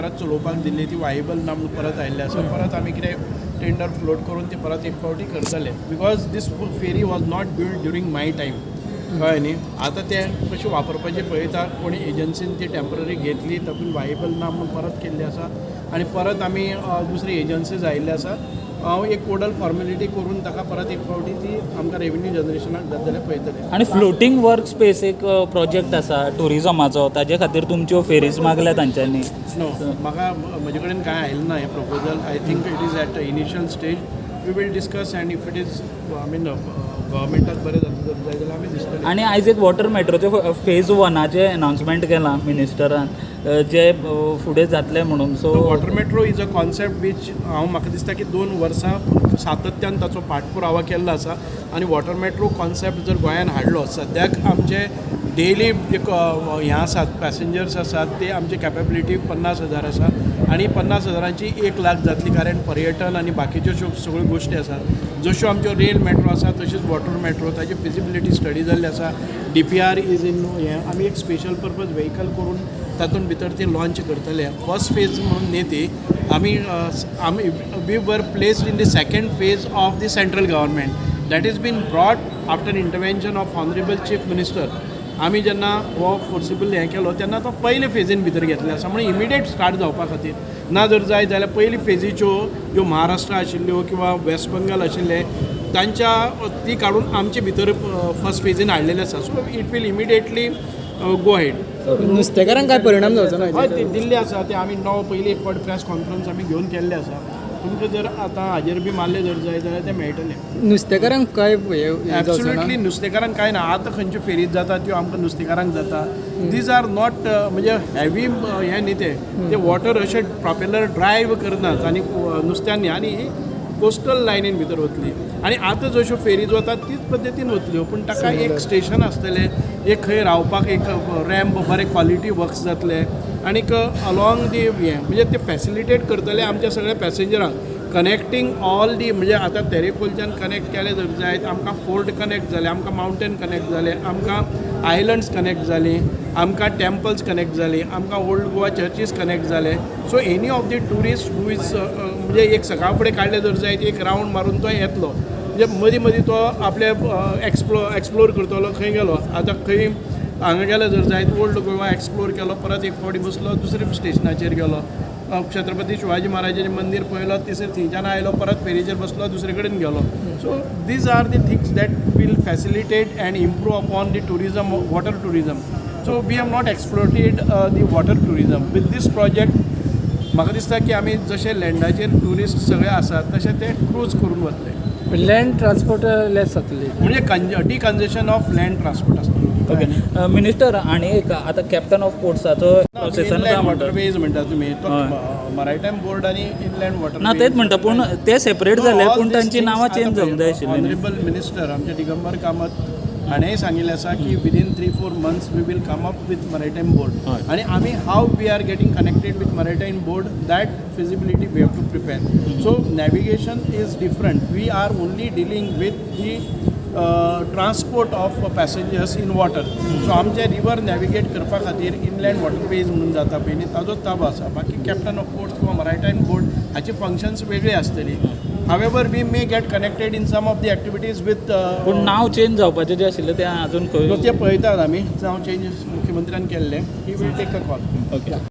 परत चलोवपाक दिल्ली ती वायबल ना म्हणून परत आयिल्ले आसा परत आमी कितें टेंडर फ्लोट करून ती परत एक फावटी करतले because this ferry was not build during my time कळ्ळें न्ही आतां ते कशें वापरपाचें पळयता कोणी एजन्सीन ती टेम्पररी घेतली तातूंत वायबल ना म्हणून परत केल्ली आसा आनी परत आमी दुसरी एजन्सीज आयिल्ले आसा हांव एक कोडल फॉर्मेलिटी करून ताका परत एक फावटी ती आमकां रेवेन्यू जनरेशनाक जाता जाल्यार पळयतले. आणि फ्लोटींग वर्क स्पेस एक प्रोजेक्ट आसा टुरिजमाचो ताजे खातीर तुमच्यो फेरीज मागल्या तांच्यांनी. नो म्हाका म्हजे कडेन कांय आयिल्लें ना हें proposal. I think it is at initial stage. We will discuss and if it is I mean गव्हर्मेंटाक बरें जाता जाय जाल्यार आमी दिसतलें. आणि आयज एक वॉटर मेट्रोचे फेज 1चे अनाउन्समेंट केलां मिनिस्टरान जे फुडें जातलें म्हणून. So water metro is a concept which म्हाका दिसता की 2 वर्सां सातत्यान ताचो पाठपुरावा केल्लो आसा आनी वॉटर मेट्रो कॉन्सेप्ट जर गोंयान हाडलो सद्याक आमचे डेली एक हें आसात पॅसेंजर्स आसात ते आमची कॅपेबिलिटी 50,000 आसा आनी 50,000ची 1,00,000 जातली कारण पर्यटन आनी बाकीच्यो सगळ्यो गोश्टी आसात जश्यो आमच्यो रेल मेट्रो आसा तशीच वॉटर मेट्रो ताची फिजिबिलिटी स्टडी जाल्ली आसा. DPR इज इन हें आमी एक स्पेशल पर्पज व्हेकल करून तातूंत भितर ती लॉन्च करतले. फर्स्ट फेज म्हणून न्ही ती आमी we were placed in the second phase of the central government that is been brought after intervention of honourable chief minister. आमी जेन्ना हो फोर्सिबल हें केलो तेन्ना तो पयले फेजीन भितर घेतले आसा म्हणजे इमिडिएट स्टार्ट जावपा खातीर ना जर जाय जाल्यार पयली फेजीच्यो ज्यो महाराष्ट्र आशिल्ल्यो किंवा वेस्ट बंगाल आशिल्ले तांच्या ती काडून आमचे भितर फर्स्ट फेजीन हाडलेले आसा. So it will immediately go ahead. नुस्तेकारांक काय परिणाम जावचो ना? हय ते दिल्ले आसा ते आमी पयली एक फावट प्रेस कॉन्फरन्स आमी घेवन केल्ले आसा. तुमकां जर आतां हाजेर बी मारले जर जाय जाल्यार ते मेळटले. नुस्तेकारांक काय एब्सोल्युटली नुस्तेकारांक काय ना. आतां खंयच्यो फेरीत जाता त्यो आमकां नुस्तेकारांक जाता. दीज आर नॉट म्हणजे हॅवी हें न्ही ते वॉटर अशें प्रॉपेलर ड्रायव करनात आनी नुस्त्यांनी आनी कोस्टल लायनीन भितर वतली आनी आतां जश्यो फेरीज वतात तीच पद्दतीन वतल्यो पूण ताका एक स्टेशन आसतलें एक खंय रावपाक एक रॅम्प बरें क्वॉलिटी वर्क्स जातले आनीक अलॉंग दी हें म्हणजे ते फॅसिलिटेट करतले आमच्या सगळ्या पॅसेंजरांक कनेक्टींग ऑल दी म्हणजे आतां तेरेखोलच्यान कनेक्ट केले जर जायत आमकां फोर्ट कनेक्ट जाले आमकां मावंटेन कनेक्ट जाले आमकां आयलंड्स कनेक्ट जाली आमकां टेम्पल्स कनेक्ट जाली आमकां ओल्ड गोवा चर्चीस कनेक्ट जाले. So any of the tourist who is म्हणजे एक सकाळ फुडें काडले जर जायत एक रावंड मारून तो येतलो म्हणजे मदीं मदीं तो आपले एक्सप्लोर करतलो खंय गेलो आतां खंय हांगा गेलो जर जायत ओल्ड गोवा एक्सप्लोर केलो परत एक फावटी बसलो दुसऱ्या स्टेशनाचेर गेलो छत्रपती शिवाजी महाराजाचें मंदीर पळयलो तिसरे थंयच्यान आयलो परत फेरीचेर बसलो दुसरे कडेन गेलो. So these are the things that will facilitate and improve upon the tourism water tourism. So we have not exploited the water tourism. With this project म्हाका दिसता की आमी जशे लँडाचेर ट्युरिस्ट सगळे आसात तशे ते क्रूज करून वतले. लँड ट्रान्सपोर्ट लेस जातली म्हणजे डिकन्जेशन ऑफ लँड ट्रान्सपोर्ट आसतलो. ओके मिनिस्टर आणि एक आता कॅप्टन ऑफ पोर्ट्साचो प्रोसेसन काय म्हणटा वॉटरवेज म्हणटा तुमी तो मरायटायम बोर्ड आनी इनलँड वॉटर ना तेच म्हणटा पूण ते सेपरेट जाले पूण तांची नांवां चेंज जावंक जाय आशिल्ली. ऑनरेबल मिनिस्टर आमचे दिगंबर कामत हाणेंय सांगिल्लें आसा की within 3-4 months we will come up with maritime board आनी आमी हाव we are getting connected with maritime board that feasibility we have to prepare. So navigation is different. We are only dealing with the transport of passengers in water. So आमचे river navigate करपा खातीर inland waterways म्हणून जाता पळय न्ही ताजोच ताबो आसा. बाकी कॅप्टन ऑफ पोर्ट्स किंवा मरायटायम बोर्ड हाची फंक्शन्स वेगळी आसतली. However we may get connected in some of the activities with Pune नांव चेंज जावपाचें जें आशिल्लें तें अजून खंय ते पळयतात आमी नांव चेंज मुख्यमंत्र्यान केल्लें he will take a call. Okay.